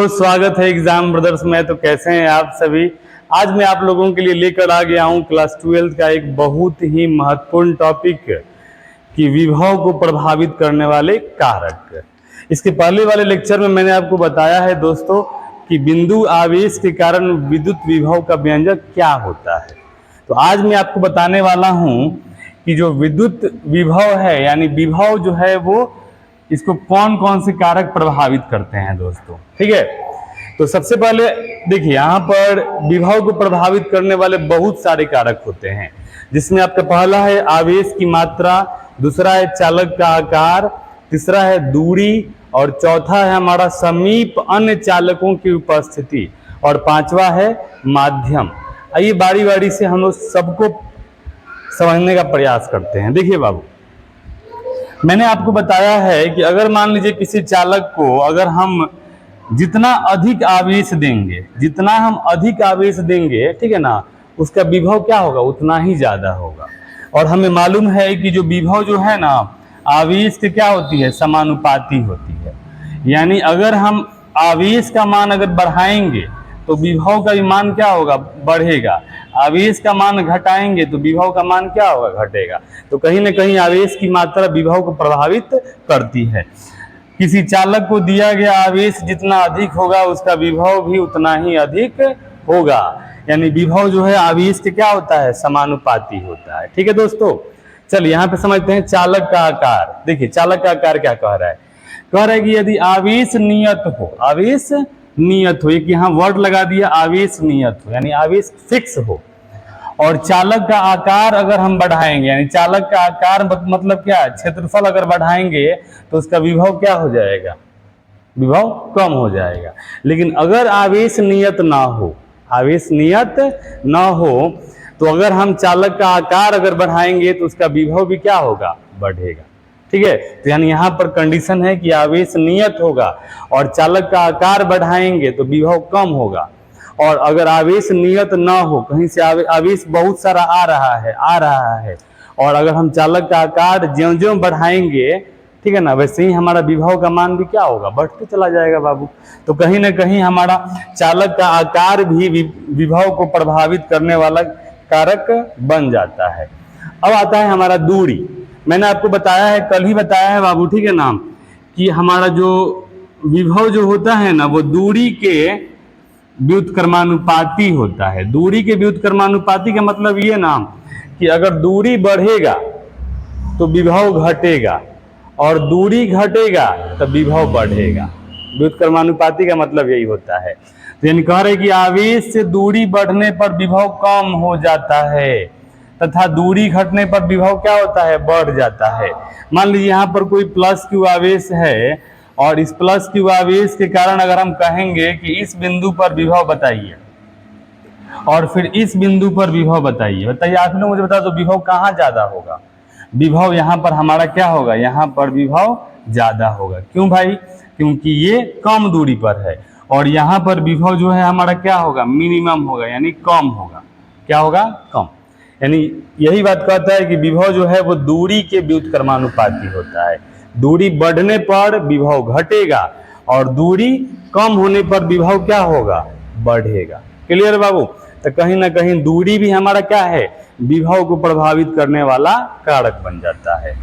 स्वागत है exam brothers में। तो कैसे हैं आप सभी। आज मैं आप लोगों के लिए लेकर आ गया हूं क्लास 12 का एक बहुत ही महत्वपूर्ण टॉपिक कि विभव को प्रभावित करने वाले कारक। इसके पहले वाले लेक्चर में मैंने आपको बताया है दोस्तों कि बिंदु आवेश के कारण विद्युत विभव का व्यंजक क्या होता है। तो आज मैं आपको बताने वाला हूं कि जो विद्युत विभव है यानी विभव जो है वो इसको कौन कौन से कारक प्रभावित करते हैं दोस्तों। ठीक है, तो सबसे पहले देखिए यहाँ पर विभव को प्रभावित करने वाले बहुत सारे कारक होते हैं, जिसमें आपका पहला है आवेश की मात्रा, दूसरा है चालक का आकार, तीसरा है दूरी और चौथा है हमारा समीप अन्य चालकों की उपस्थिति और पांचवा है माध्यम। आइए बारी बारी से हम लोग सबको समझने का प्रयास करते हैं। देखिए बाबू, मैंने आपको बताया है कि अगर मान लीजिए किसी चालक को अगर हम जितना अधिक आवेश देंगे, ठीक है ना, उसका विभव क्या होगा, उतना ही ज्यादा होगा। और हमें मालूम है कि जो विभव जो है ना आवेश की क्या होती है, समानुपाती होती है। यानी अगर हम आवेश का मान अगर बढ़ाएंगे तो विभव का भी मान क्या होगा, बढ़ेगा। आवेश का मान घटाएंगे तो विभव का मान क्या होगा, घटेगा। तो कहीं ना कहीं आवेश की मात्रा विभव को प्रभावित करती है। किसी चालक को दिया गया आवेश जितना अधिक होगा उसका विभव भी उतना ही अधिक होगा। यानी विभव जो है आवेश के क्या होता है, समानुपाती होता है। ठीक है दोस्तों, चलिए यहाँ पे समझते हैं चालक का आकार। देखिए चालक का आकार क्या कह रहा है, कह रहा है कि यदि आवेश नियत हो, एक यहाँ वर्ड लगा दिया आवेश नियत हो, यानी आवेश फिक्स हो, और चालक का आकार अगर हम बढ़ाएंगे, यानी चालक का आकार मतलब क्या, क्षेत्रफल अगर बढ़ाएंगे तो उसका विभव क्या हो जाएगा, विभव कम हो जाएगा। लेकिन अगर आवेश नियत ना हो तो अगर हम चालक का आकार अगर बढ़ाएंगे तो उसका विभव भी क्या होगा, बढ़ेगा। ठीक है, तो यानी यहाँ पर कंडीशन है कि आवेश नियत होगा और चालक का आकार बढ़ाएंगे तो विभव कम होगा। और अगर आवेश नियत ना हो, कहीं से आवेश बहुत सारा आ रहा है और अगर हम चालक का आकार ज्यों-ज्यों बढ़ाएंगे, ठीक है ना, वैसे ही हमारा विभव का मान भी क्या होगा, बढ़ते चला जाएगा बाबू। तो कहीं ना कहीं हमारा चालक का आकार भी विभव को प्रभावित करने वाला कारक बन जाता है। अब आता है हमारा दूरी। मैंने आपको बताया है, कल ही बताया है बाबू, ठीक है ना, कि हमारा जो विभव जो होता है ना वो दूरी के व्युत्क्रमानुपाती होता है। दूरी के व्युत्क्रमानुपाती का मतलब ये ना कि अगर दूरी बढ़ेगा तो विभव घटेगा और दूरी घटेगा तो विभव बढ़ेगा। व्युत्क्रमानुपाती का मतलब यही होता है। तो यानी कह रहे कि आवेश से दूरी बढ़ने पर विभव कम हो जाता है तथा दूरी घटने पर विभव क्या होता है, बढ़ जाता है। मान लीजिए यहाँ पर कोई प्लस क्यू आवेश है और इस प्लस क्यू आवेश के कारण अगर हम कहेंगे कि इस बिंदु पर विभव बताइए और फिर इस बिंदु पर विभव बताइए, आप लोग मुझे बता दो विभव कहाँ ज्यादा होगा। विभव यहाँ पर हमारा क्या होगा, यहाँ पर विभव ज्यादा होगा। क्यों भाई, क्योंकि ये कम दूरी पर है और यहाँ पर विभव जो है हमारा क्या होगा, मिनिमम होगा, यानी कम होगा। क्या होगा, कम। यानी यही बात कहता है कि विभव जो है वो दूरी के व्युत्क्रमानुपाती होता है। दूरी बढ़ने पर विभव घटेगा और दूरी कम होने पर विभव क्या होगा, बढ़ेगा। क्लियर बाबू। तो कहीं ना कहीं दूरी भी हमारा क्या है, विभव को प्रभावित करने वाला कारक बन जाता है।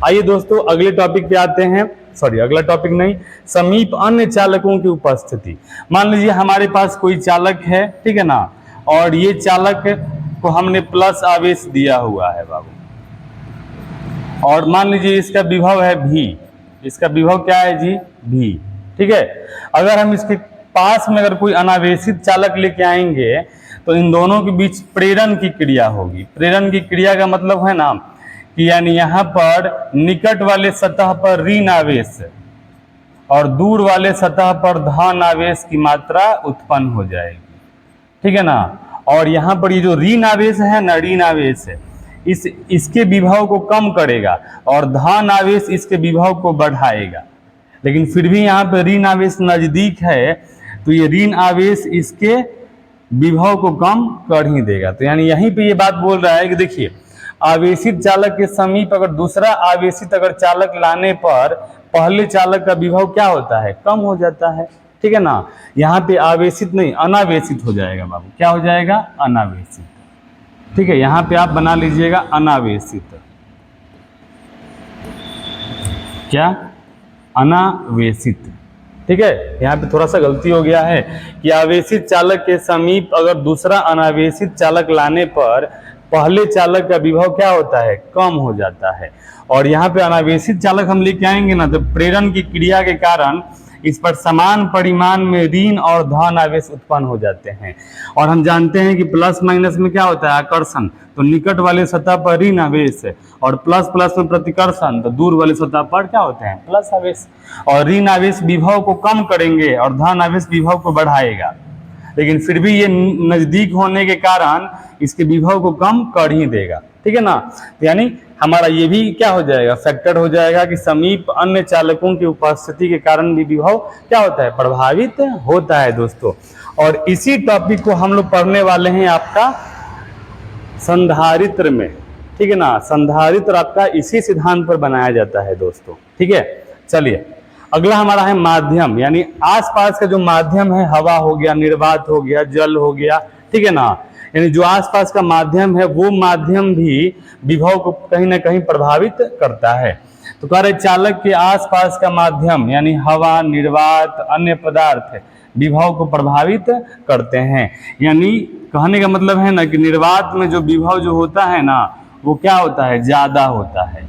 आइए दोस्तों अगले टॉपिक पे आते हैं। अगला टॉपिक नहीं, समीप अन्य चालकों की उपस्थिति। मान लीजिए हमारे पास कोई चालक है, ठीक है ना, और ये चालक को हमने प्लस आवेश दिया हुआ है बाबू, और मान लीजिए इसका विभव है V। इसका विभव क्या है जी, V। ठीक है, अगर हम इसके पास में अगर कोई अनावेशित चालक लेके आएंगे तो इन दोनों के बीच प्रेरण की क्रिया होगी। प्रेरण की क्रिया का मतलब है ना कि यानी यहाँ पर निकट वाले सतह पर ऋण आवेश और दूर वाले सतह पर धन आवेश की मात्रा उत्पन्न हो जाएगी। ठीक है ना, और यहाँ पर ये जो ऋण आवेश है ना, ऋण आवेश इसके विभव को कम करेगा और धन आवेश इसके विभव को बढ़ाएगा। लेकिन फिर भी यहाँ पे ऋण आवेश नजदीक है तो ये ऋण आवेश इसके विभव को कम कर ही देगा। तो यानी यहीं पे ये बात बोल रहा है कि देखिए आवेशित चालक के समीप अगर दूसरा आवेशित अगर चालक लाने पर पहले चालक का विभव क्या होता है, कम हो जाता है। ठीक है ना। यहाँ पे आवेशित नहीं अनावेशित हो जाएगा बाबू, क्या हो जाएगा, अनावेशित, ठीक है। यहाँ पे आप बना लीजिएगा अनावेशित, क्या, अनावेशित, ठीक है। यहाँ पे थोड़ा सा गलती हो गया है कि आवेशित चालक के समीप अगर दूसरा अनावेशित चालक लाने पर पहले चालक का विभव क्या होता है, कम हो जाता है। और यहाँ पे अनावेशित चालक हम लेके आएंगे ना तो प्रेरण की क्रिया के कारण इस पर समान परिमाण में ऋण और धन आवेश उत्पन्न हो जाते हैं। और हम जानते हैं कि प्लस माइनस में क्या होता है, आकर्षण, तो निकट वाले सतह पर ऋण आवेश और प्लस प्लस में प्रतिकर्षण, तो दूर वाले सतह पर क्या होते हैं, प्लस आवेश। और ऋण आवेश विभव को कम करेंगे और धन आवेश विभव को बढ़ाएगा, लेकिन फिर भी ये नजदीक होने के कारण इसके विभव को कम कर ही देगा, ठीक है ना। तो यानी हमारा ये भी क्या हो जाएगा, फैक्टर हो जाएगा कि समीप अन्य चालकों की उपस्थिति के कारण भी विभव क्या होता है, प्रभावित होता है दोस्तों। और इसी टॉपिक को हम लोग पढ़ने वाले हैं आपका संधारित्र में, ठीक है ना। संधारित्र आपका इसी सिद्धांत पर बनाया जाता है दोस्तों, ठीक है। चलिए अगला हमारा है माध्यम, यानी आसपास का जो माध्यम है, हवा हो गया, निर्वात हो गया, जल हो गया, ठीक है ना। यानी जो आसपास का माध्यम है वो माध्यम भी विभव को कहीं ना कहीं प्रभावित करता है। तो कह रहे चालक के आसपास का माध्यम यानी हवा, निर्वात, अन्य पदार्थ विभव को प्रभावित करते हैं। यानी कहने का मतलब है ना कि निर्वात में जो विभव जो होता है ना वो क्या होता है, ज्यादा होता है।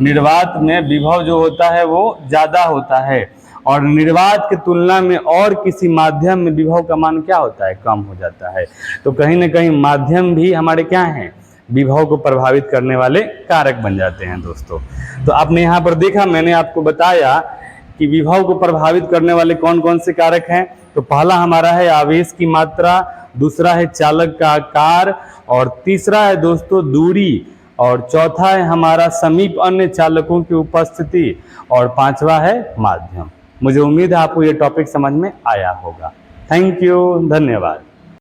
निर्वात में विभव जो होता है वो ज्यादा होता है और निर्वात की तुलना में और किसी माध्यम में विभव का मान क्या होता है, कम हो जाता है। तो कहीं ना कहीं माध्यम भी हमारे क्या हैं, विभव को प्रभावित करने वाले कारक बन जाते हैं दोस्तों। तो आपने यहाँ पर देखा, मैंने आपको बताया कि विभव को प्रभावित करने वाले कौन कौन से कारक हैं। तो पहला हमारा है आवेश की मात्रा, दूसरा है चालक का आकार, और तीसरा है दोस्तों दूरी, और चौथा है हमारा समीप अन्य चालकों की उपस्थिति, और पांचवा है माध्यम। मुझे उम्मीद है आपको ये टॉपिक समझ में आया होगा। थैंक यू, धन्यवाद।